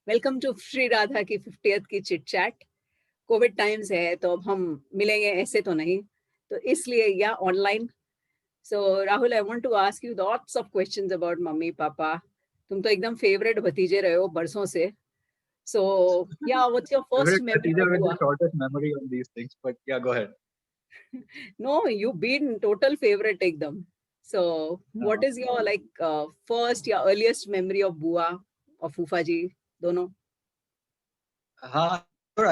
Welcome to Shri Radha की 50th की chit chat. Covid times है तो अब हम मिलेंगे ऐसे तो नहीं, तो इसलिए या online. So Rahul, I want to ask you lots of questions about mummy papa. तुम तो एकदम फेवरेट भतीजे रहे हो बरसों से। सो या what's your first Favorite memory teacher of with the बुआ? shortest memory on these things, but yeah, go ahead. No, you been total favourite एकदम। So what Uh, is your like first या earliest memory of बुआ और फूफा जी दोनों?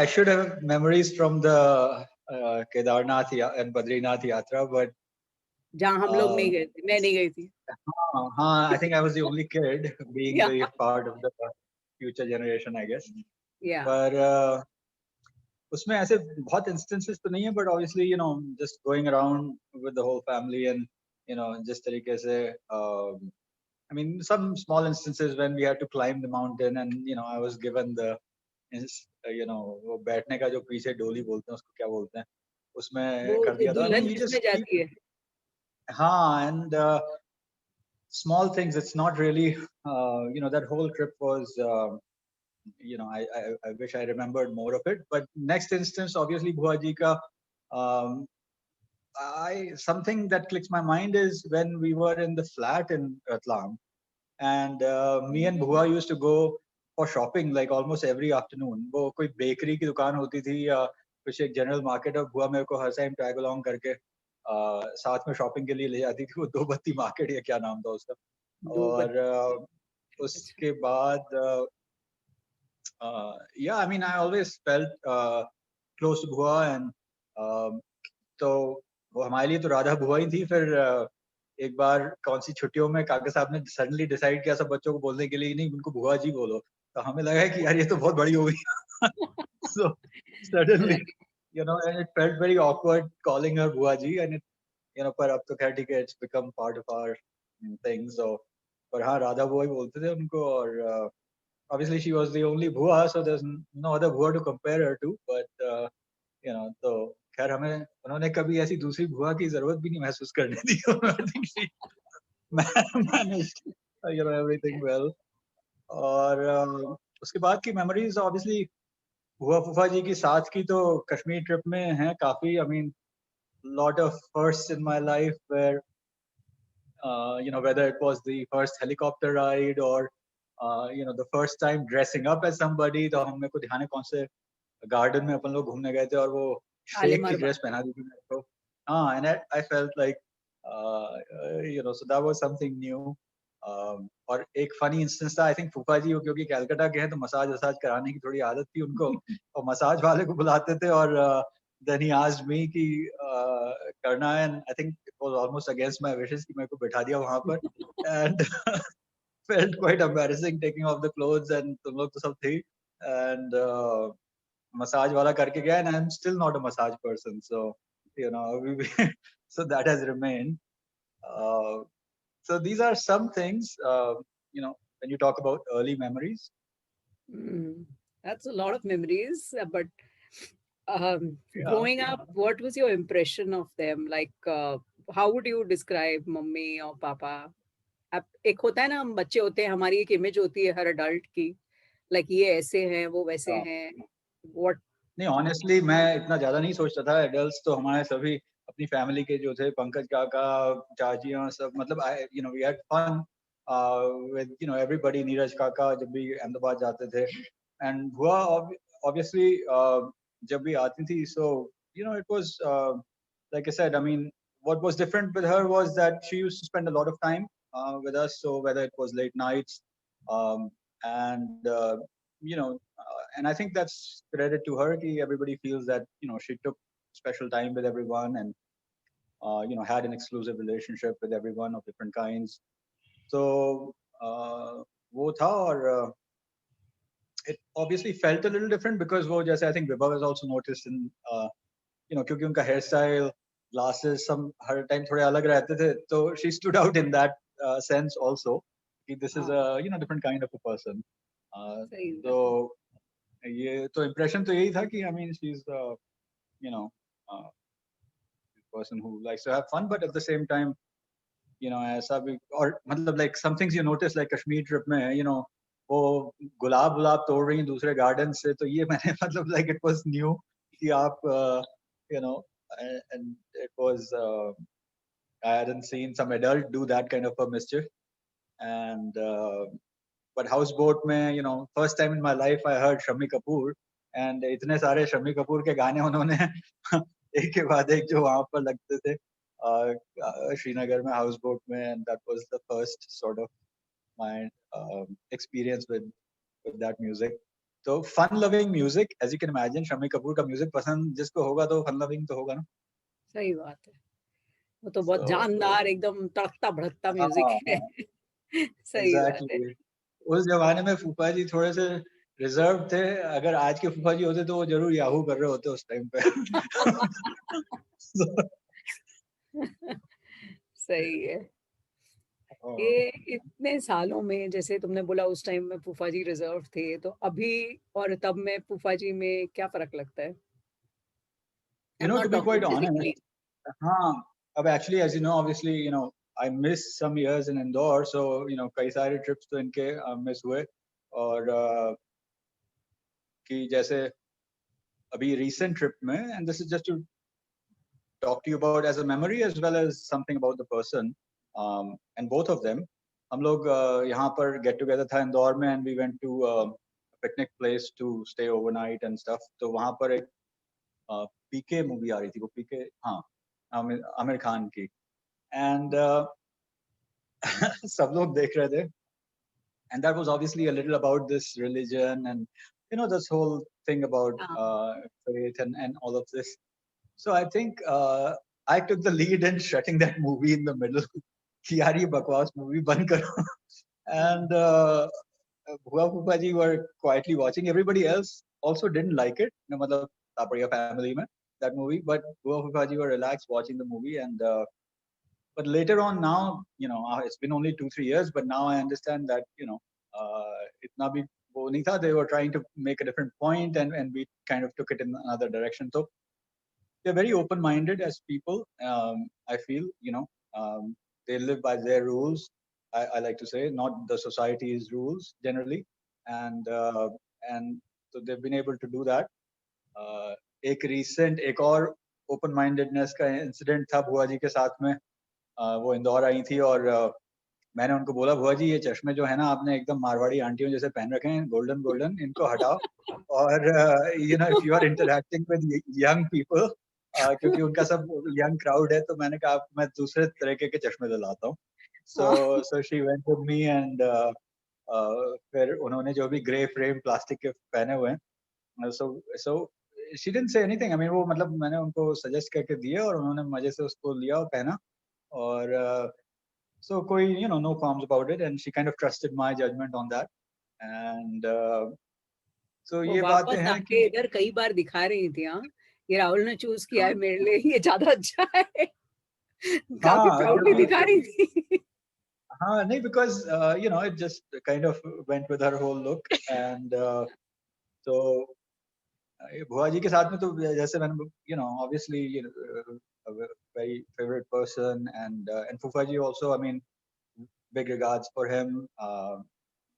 I should have memories from the Kedarnath and Badrinath Yatra, but जहाँ हम लोग नहीं uh, गए थे, मैं नहीं गई थी। I think I was the only kid being या the part of the future generation, I guess. या But उसमें ऐसे बहुत instances तो नहीं है, but obviously, just going around with the whole family and, जिस तरीके से, I mean, some small instances when we had to climb the mountain and, I was given the, वो बैठने का जो पीछे डोली बोलते हैं उसको क्या बोलते हैं, वो उसमें कर दिया था. I mean, दुल्हन you जिसमें just keep, जाती है। हाँ, and small things. It's not really, that whole trip was, I wish I remembered more of it. But next instance, obviously, Bhuaji ka, um, something that clicks my mind is when we were in the flat in Ratlam, and me and Bhua used to go for shopping like almost every afternoon. वो कोई bakery की दुकान होती थी या कुछ एक general market, और भुआ मेरे को हर टाइम tag along करके साथ में shopping के लिए ले जाती थी. वो दो बत्ती market या क्या नाम था उसका. दो और अच्छा। उसके बाद yeah, I mean, I always felt close to Bhua, and तो वो हमारे लिए तो राधा बुआ ही थी. फिर एक बार कौन सी छुट्टियों में काका साहब ने सडनली डिसाइड किया सब बच्चों को बोलने के लिए, नहीं उनको बुआ जी बोलो. तो हमें लगा कि यार ये तो बहुत बड़ी हो गई. So suddenly, and it felt very awkward calling her बुआ जी, and पर अब तो खैर ठीक है, it's become part of our thing. So पर हाँ, राधा बुआ ही बोलते थे उनको. और obviously she was the only बुआ, so there's no other बुआ to compare her to. But तो खैर हमें उन्होंने कभी ऐसी दूसरी बुआ की जरूरत भी नहीं महसूस करने दी. I think she managed, everything well. और उसके बाद की मेमोरीज ऑब्वियसली बुआ फूफा जी की साथ की तो कश्मीर ट्रिप में हैं काफी. I mean, lot of firsts in my life where, whether it was the first helicopter ride or, the first time dressing up as somebody. तो हम, मेरे को ध्यान है कौन से गार्डन में अपन लोग घूमने गए थे और वो आले शेख की मरवा। ड्रेस पहना दी थी मेरे को. हाँ, and I felt like, so that was something new. और एक फनी इंस्टेंस था. आई थिंक फूफा जी क्योंकि कलकत्ता के हैं तो मसाज वसाज कराने की थोड़ी आदत थी उनको. और मसाज वाले को बुलाते थे, और then he asked me कि करना है, and I think it was almost against my wishes कि मेरे को बैठा दिया वहां पर. And felt quite embarrassing taking off the clothes, and तुम लोग तो सब थे. And massage wala karke gaya, and I'm still not a massage person. So, so that has remained. Uh, so these are some things, when you talk about early memories. That's a lot of memories, but Yeah. growing up, what was your impression of them? Like, how would you describe mummy और पापा? अब एक होता है ना, हम बच्चे होते हैं, हमारी एक इमेज होती है हर अडल्ट की, लाइक ये ऐसे हैं, वो वैसे हाँ. हैं. What? नहीं, ऑनेस्टली मैं इतना ज्यादा नहीं सोचता था. एडल्ट्स तो हमारे सभी अपनी फैमिली के जो थे, पंकज काका, चाचियां, सब, मतलब we had fun with everybody. Neeraj काका जब भी अहमदाबाद जाते थे, एंड हुआ ऑब्वियसली जब भी आती थी. So it was like I said, I mean, what was different with her was that she used to spend a lot of time with us. So whether it was late nights, um, and and I think that's credit to her. Ki everybody feels that she took special time with everyone, and had an exclusive relationship with everyone of different kinds. So वो था. और it obviously felt a little different because वो जैसे I think Vibha has also noticed in क्योंकि उनका hair style, glasses, some हर time थोड़े अलग रहते थे. So she stood out in that sense also. कि this is हाँ, a different kind of a person. सही बात है. So ये तो impression तो यही था कि I mean she's you know uh, person who likes to have fun, but at the same time ऐसा भी. और मतलब like some things you notice like Kashmir trip में वो गुलाब तोड़ रही हैं दूसरे गार्डन से, तो ये मैंने मतलब लाइक इट वाज न्यू कि आप you know and it was I hadn't seen some adult do that kind of a mischief. And but houseboat में, you know, first time in my life I heard Shami Kapoor, and इतने सारे शम्मी कपूर के गाने उन्होंने एक के बाद एक जो वहाँ पर लगते थे श्रीनगर में हाउसबोट में, and that was the first sort of my experience with that music. तो fun loving music, as you can imagine, Shammi Kapoor का म्यूजिक पसंद जिसको होगा तो fun loving तो होगा ना. सही बात है, वो तो बहुत So जानदार एकदम तड़कता भड़कता हाँ म्यूजिक है। हाँ सही बात है। एग्जैक्टली. उस जमाने में फूफा जी थोड़े से रिजर्व थे. अगर आज के फूफा जी होते तो वो जरूर याहू कर रहे होते उस टाइम पे. सही है। ये इतने सालों में, जैसे तुमने बोला उस टाइम में फूफा जी रिजर्व थे, तो अभी और तब में फूफा जी में क्या फ़र्क लगता है? I You am know, to not be talking quite physically. honest, हाँ, अब actually as you know, obviously, you know, I missed some years in Indore, so you know, कई सारे trips तो इनके miss हुए. और कि जैसे अभी recent trip में, and this is just to talk to you about as a memory as well as something about the person, and both of them. हम लोग यहाँ पर get together था इंदौर में, and we went to a picnic place to stay overnight and stuff. तो वहाँ पर एक पीके मूवी आ रही थी, वो पीके, हाँ, आमिर खान की, and सब लोग देख रहे थे, and that was obviously a little about this religion and you know this whole thing about हाँ, faith and all of this. So I think I took the lead in shutting that movie in the middle. कि यार ये बकवास movie बंद करो. And Bhua Phupa ji were quietly watching. Everybody else also didn't like it. No, मतलब Tapadia family में that movie, but Bhua Phupa ji were relaxed watching the movie. And but later on now, you know, it's been only 2-3 years, but now I understand that you know, itna bhi wo nahi tha. They were trying to make a different point, and we kind of took it in another direction. So they're very open-minded as people. I feel, you know, they live by their rules. I like to say, not the society's rules generally, and so they've been able to do that. एक recent एक और open-mindedness का incident था बुआ जी के साथ में. वो इंदौर आई थी और मैंने उनको बोला, बुआ जी ये चश्मे जो है ना आपने एकदम मारवाड़ी आंटियों जैसे पहन रखे हैं, गोल्डन गोल्डन, इनको हटाओ. और you know, if you are interacting with young people, क्योंकि उनका सब यंग क्राउड है, तो मैंने कहा मैं दूसरे तरीके के चश्मे दिलाता हूँ. सो हाँ, so she went with me, and फिर उन्होंने जो भी ग्रे फ्रेम प्लास्टिक के पहने हुए हैं, so so she didn't say anything. I mean वो मतलब मैंने उनको सजेस्ट करके दिए और उन्होंने मजे से उसको लिया और पहना. और so koi, you know, no qualms about it, and she kind of trusted my judgment on that. And so वो ये बातें वापस हैं आके कि इधर कई बार दिखा रही थी, हाँ, ये राहुल ने चूज़ किया है हाँ मेरे लिए, ये ज़्यादा अच्छा है। काफ़ी हाँ, प्राउडली क्योंकि दिखा रही थी। हाँ नहीं, because you know, it just kind of went with her whole look. And so ये बुआ जी के साथ में तो जैसे मैंने, you know, obviously, you know, a very favorite person. And Fufa ji also, I mean, big regards for him.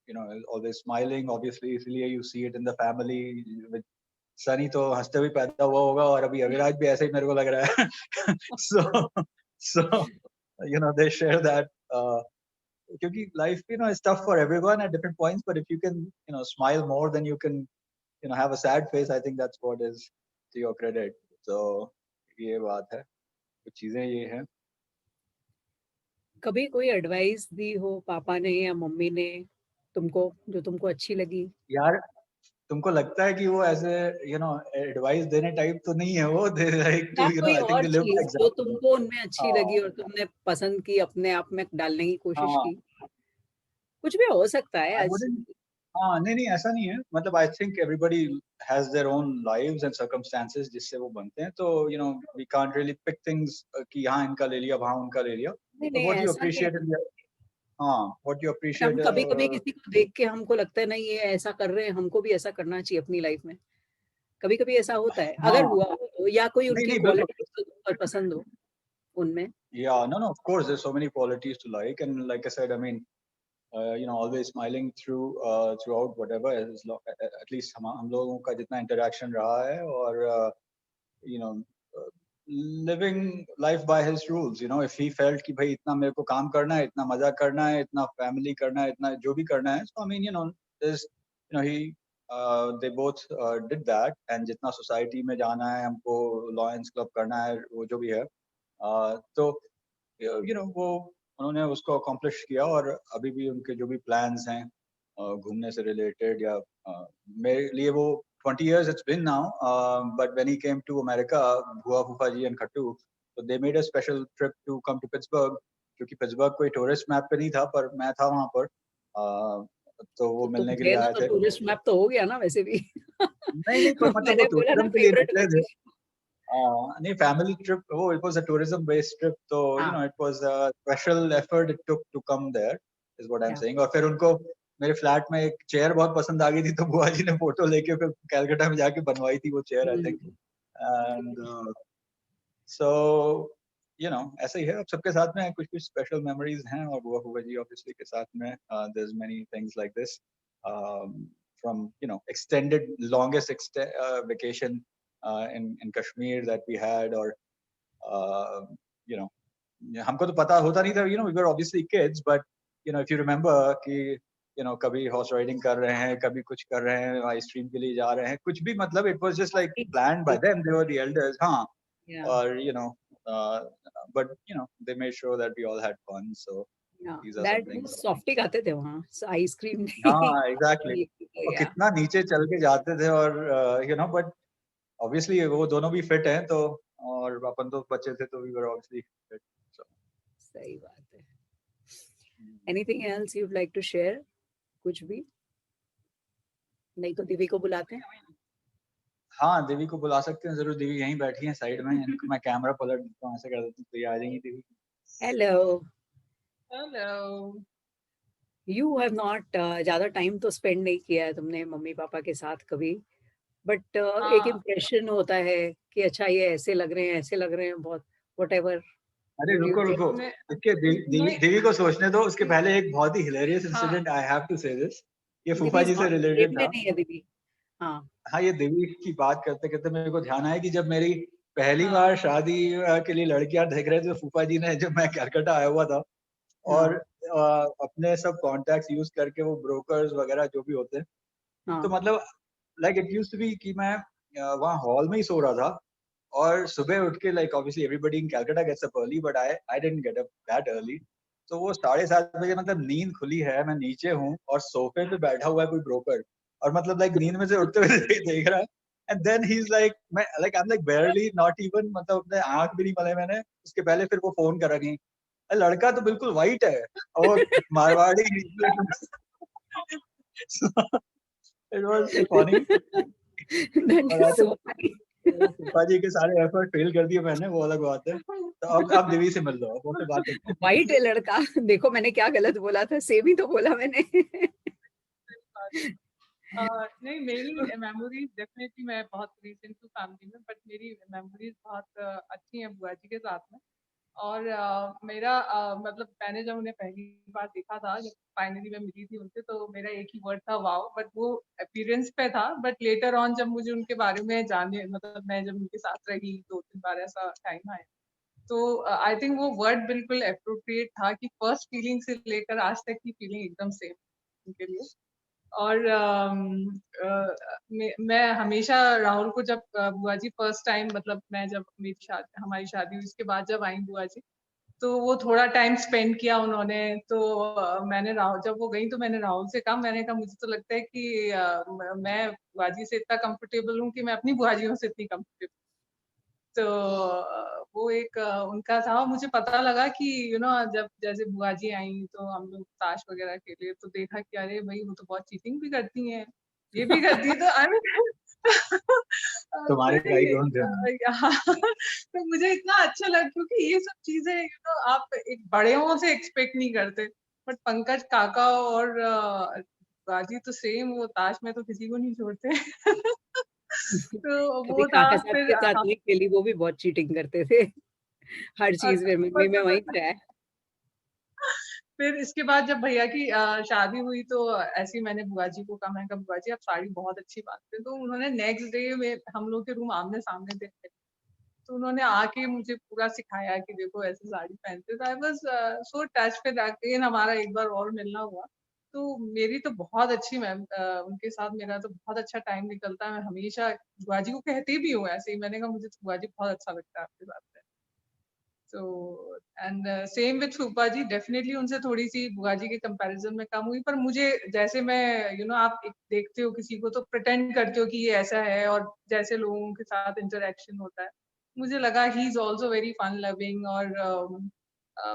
You know, always smiling, obviously, इसलिए you see it in the family. With Sunny तो हंसते हुए पैदा हुआ होगा, और अभी अविराज भी ऐसे ही मेरे को लग रहा है. so so you know, they share that. क्योंकि life, you know, is tough for everyone at different points, but if you can, you know, smile more than you can, you know, have a sad face, I think that's what is to your credit. So ये बात है, कुछ चीजें ये हैं. कभी कोई advice दी हो पापा ने या मम्मी ने तुमको, जो तुमको अच्छी लगी? यार तुमको लगता है कि वो ऐसे, you know, एडवाइस देने टाइप तो नहीं है वो. They like या to, you know, कोई I think और they live by चीज़ जो example. तुमको उनमें अच्छी लगी हाँ और तुमने पसंद की, अपने आप में डालने की कोशिश हाँ, की? कुछ भी हो सकता है I आज। wouldn't. हाँ नहीं नहीं, ऐसा नहीं है. मतलब I think everybody has their own lives and circumstances जिससे वो बनते हैं. तो you know, we can't really pick things कि यहाँ इनका ले लिया, वहाँ उनका ले लिया. नहीं, But नहीं what you ऐसा नहीं है। appreciate in the, हाँ, what you बट हम appreciate. कभी-कभी किसी को देख के हमको लगता है नहीं ये ऐसा कर रहे हैं, हमको भी ऐसा करना चाहिए अपनी लाइफ में। कभी-कभी ऐसा होता है, अगर हाँ हुआ हो तो, या कोई नहीं उनकी नहीं, बिल्कुल. क्वालिटीज़ जो तुम पर पसंद हो उनमें। Yeah, no, no, of course, there's so many qualities to like, and like I said, I mean, always smiling throughout whatever, at least हम लोगों का जितना interaction रहा है, और you know uh, living life by his rules. If he felt कि भाई इतना मेरे को काम करना है, इतना मजा करना है, इतना family करना है, इतना जो भी करना है, so I mean, there's he they both did that. And जितना society में जाना है हमको, Lions Club करना है, वो जो भी है, तो वो उन्होंने उसको accomplish किया, और अभी भी उनके जो भी plans हैं घूमने से related, या मेरे लिए वो 20 years it's been now, but when he came to America, Bhua Fufaji and Khattu, so they made a special trip to come to Pittsburgh, क्योंकि पिट्सबर्ग कोई टूरिस्ट मैप पे नहीं था, पर मैं था वहां पर, तो वो तो मिलने के थे लिए ना, आए तो थे। टूरिस्ट मैप तो हो गया ना वैसे भी। नहीं, पर मतलब वो मैंने बोला ना टूरिज्म के लिए फेवरेट निकले थे। लोकेशन। नहीं, फैमिली ट्रिप, वो it was a tourism based trip, तो हाँ, it was a special effort it took to come there, is what I am या सेइंग। और फिर उनको मेरे फ्लैट में एक चेयर बहुत पसंद आ गई थी, तो बुआ जी ने फोटो लेके फिर कलकत्ता में जाके बनवाई थी वो chair, I think. And so ऐसे ही है, अब सबके साथ में कुछ कुछ स्पेशल मेमोरीज हैं, और बुआ फूफा जी ऑब्वियसली के साथ में there is many things like this, from extended longest vacation in Kashmir that we had, or uh, you know हमको तो पता होता नहीं था, we were obviously kids, but if you remember कि कभी हॉर्स राइडिंग कर रहे हैं, कभी कुछ कर रहे हैं, आइसक्रीम के लिए जा रहे हैं, कुछ भी, मतलब it was just like planned by them, they were the elders, हाँ, या or uh, but they made sure that we all had fun, so या these are some that things. Softy खाते थे वहाँ, आइसक्रीम नहीं। हाँ, एग्जैक्टली, और या कितना नीचे चल के जाते थे, और बट ऑब्वियसली वो दोनों भी फिट हैं, तो और अपन तो बच्चे थे, तो we were obviously fit, so सही बात है। Anything else you'd like to share? कुछ भी नहीं तो दिव्य को बुलाते हैं। हाँ, देवी को बुला सकते हैं जरूर, देवी यहीं बैठी है साइड में, इनको मैं कैमरा पलट देता हूँ, ऐसे कर देता हूँ, तो ये आ जाएंगी देवी। Hello. Hello. You have not ज्यादा टाइम तो स्पेंड नहीं किया है तुमने मम्मी पापा के साथ कभी, बट एक हाँ, इम्प्रेशन होता है कि अच्छा ये ऐसे लग रहे हैं, ऐसे लग रहे हैं, बहुत व्हाटएवर। अरे वुड यू रुको रुको, मैं इसके देवी नहीं देवी को सोचने दो, उसके पहले एक बहुत ही हिलेरियस हाँ, इंसिडेंट आई हैव टू से दिस, ये फूफा दिव्य इज जी से नॉट रिलेटेड जेब में था। नहीं है दिव्य। हाँ हाँ, ये देवी की बात करते करते मेरे को ध्यान आया कि जब मेरी पहली हाँ, बार शादी के लिए लड़कियां देख रहे थे, तो फूफा जी ने, जब मैं कलकत्ता आया हुआ था, और हाँ अपने सब कॉन्टैक्ट्स यूज करके, वो ब्रोकर्स वगैरह जो भी होते हैं, तो हाँ मतलब like it used to be कि मैं वहाँ हॉल में ही सो रहा था, और सुबह उठ के, like obviously everybody in Calcutta gets up early, but I didn't get up that early, तो वो 7:30 बजे, मतलब नींद खुली है, मैं नीचे हूँ और सोफे पे बैठा हुआ है कोई ब्रोकर, और मतलब लाइक नींद में से उठते हुए देख रहा है, and then he is like, मैं like I am like barely not even, मतलब अपने आंख भी नहीं मले मैंने उसके पहले, फिर वो फोन करा कि लड़का तो बिल्कुल वाइट है, और Marwari, it was funny, that और is I so think funny. फूफा जी के सारे एफर्ट फेल कर दिए मैंने, वो अलग बात है। तो अब दिवी से मिल लो, अब उनसे बात करते वाइट है लड़का। देखो मैंने क्या गलत बोला था, सेम ही तो बोला मैंने। नहीं, मेरी मेमोरीज डेफिनेटली, मैं बहुत रिसेंट हूँ फैमिली में, बट मेरी मेमोरीज बहुत अच्छी हैं बुआ जी के साथ में। और मेरा मतलब मैंने जब उन्हें पहली बार देखा था, जब फाइनली मैं मिली थी उनसे, तो मेरा एक ही वर्ड था, वाओ। बट वो अपीयरेंस पे था, बट लेटर ऑन जब मुझे उनके बारे में जाने, मतलब मैं जब उनके साथ रही 2-3 बार, ऐसा टाइम आया, तो आई थिंक वो वर्ड बिल्कुल अप्रोप्रिएट था कि फर्स्ट फीलिंग से लेकर आज तक की फीलिंग एकदम सेम उनके लिए। और मैं हमेशा राहुल को, जब बुआ जी फर्स्ट टाइम, मतलब मैं जब मेरी शादी, हमारी शादी हुई उसके बाद जब आई बुआ जी, तो वो थोड़ा टाइम स्पेंड किया उन्होंने, तो मैंने राहुल, जब वो गई तो मैंने राहुल से कहा, मैंने कहा मुझे तो लगता है कि मैं बुआ जी से इतना कंफर्टेबल हूँ कि मैं अपनी बुआजियों से इतनी कंफर्टेबल। तो वो एक उनका था, मुझे पता लगा कि जब जैसे बुआ जी आई तो हम लोग ताश वगैरह खेले, तो देखा कि अरे भाई वो तो बहुत चीटिंग भी करती हैं, ये भी करती है, तो आई मीन तुम्हारे का ही गुण थे। तो मुझे इतना अच्छा लगा, क्योंकि ये सब चीजें आप एक बड़ेयों से एक्सपेक्ट नहीं करते, बट पंकज काका और बाजी तो सेम, वो ताश में तो किसी को नहीं छोड़ते। तो कभी वो था काका साहब फिर के साथ नहीं खेली, वो भी बहुत चीटिंग करते थे हर चीज में, मम्मी में वही से है। फिर इसके बाद जब भैया की शादी हुई तो ऐसे ही मैंने बुआ जी को कहा, मैंने कहा बुआ जी आप साड़ी बहुत अच्छी बांधते हैं, तो उन्होंने नेक्स्ट डे में हम लोग के रूम आमने सामने थे, तो उन्होंने आके मुझे पूरा सिखाया कि देखो ऐसे साड़ी पहनते, तो आई वाज सो टच। फिर अगेन हमारा एक बार और मिलना हुआ, तो मेरी तो बहुत अच्छी मैम उनके साथ मेरा तो बहुत अच्छा टाइम निकलता है। मैं हमेशा बुआ जी को कहती भी हूँ ऐसे ही, मैंने कहा मुझे तो बुआ जी बहुत अच्छा लगता है आपके साथ में। सो एंड सेम विथ फूफा जी, डेफिनेटली उनसे थोड़ी सी बुआ जी के कंपैरिजन में कम हुई, पर मुझे जैसे मैं आप एक देखते हो किसी को तो प्रिटेंड करते हो कि ये ऐसा है, और जैसे लोगों के साथ इंटरेक्शन होता है, मुझे लगा he is also very fun loving, और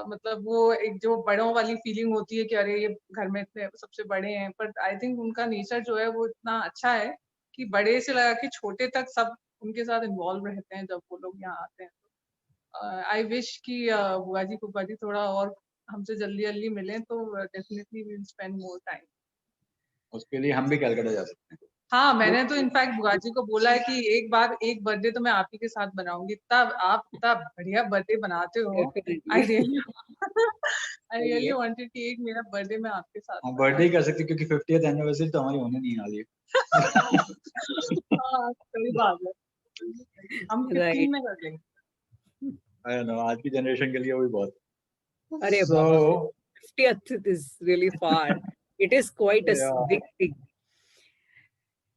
मतलब वो एक जो बड़ों वाली फीलिंग होती है कि अरे ये घर में इतने सबसे बड़े हैं, बट आई थिंक उनका नेचर जो है वो इतना अच्छा है कि बड़े से लगा के छोटे तक सब उनके साथ इन्वॉल्व रहते हैं जब वो लोग यहाँ आते हैं। आई विश कि बुआ जी फूफा जी थोड़ा और हमसे जल्दी जल्दी मिलें, तो definitely we will spend more time. उसके लिए हम भी कलकत्ता जा सकते हैं। हाँ, मैंने तो इनफैक्ट बुआ जी को बोला है कि एक बार एक बर्थडे तो मैं आप ही के साथ बनाऊंगी, तब आप इतना बढ़िया बर्थडे बनाते हो। I definitely. रियली आई सही रियली है। वांटेड कि एक मेरा बर्थडे मैं आपके साथ हम बनाऊं। बर्थडे कर सकते हैं क्योंकि 50th एनिवर्सरी तो हमारी होने नहीं वाली है। हाँ, सही बात है। हम 15 राइट। में कर लेंगे। आई नो आज की जनरेशन के लिए वो भी बहुत। अरे सो बाबा, 50th is really far. It is quite a या big thing.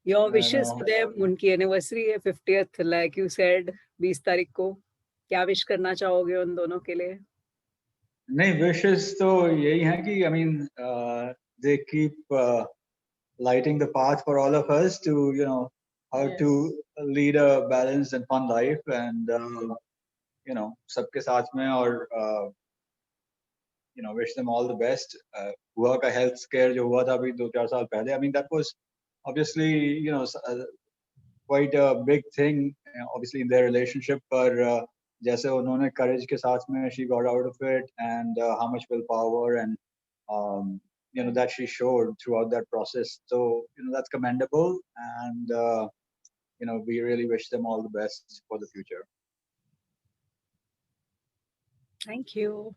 Your I know wishes for them, उनकी एनिवर्सरी है 50th, like you said, 20 तारीख को। क्या विश करना चाहोगे उन दोनों के लिए? नहीं विशेस तो यही है कि I mean they keep lighting the path for all of us to how Yes. to lead a balanced and fun life and सबके साथ में और wish them all the best. हुआ का health scare जो हुआ था अभी 2-4 साल पहले, I mean that was obviously quite a big thing obviously in their relationship, पर जैसे उन्होंने courage के साथ में she got out of it and how much willpower and um, that she showed throughout that process. So that's commendable, and we really wish them all the best for the future. Thank you.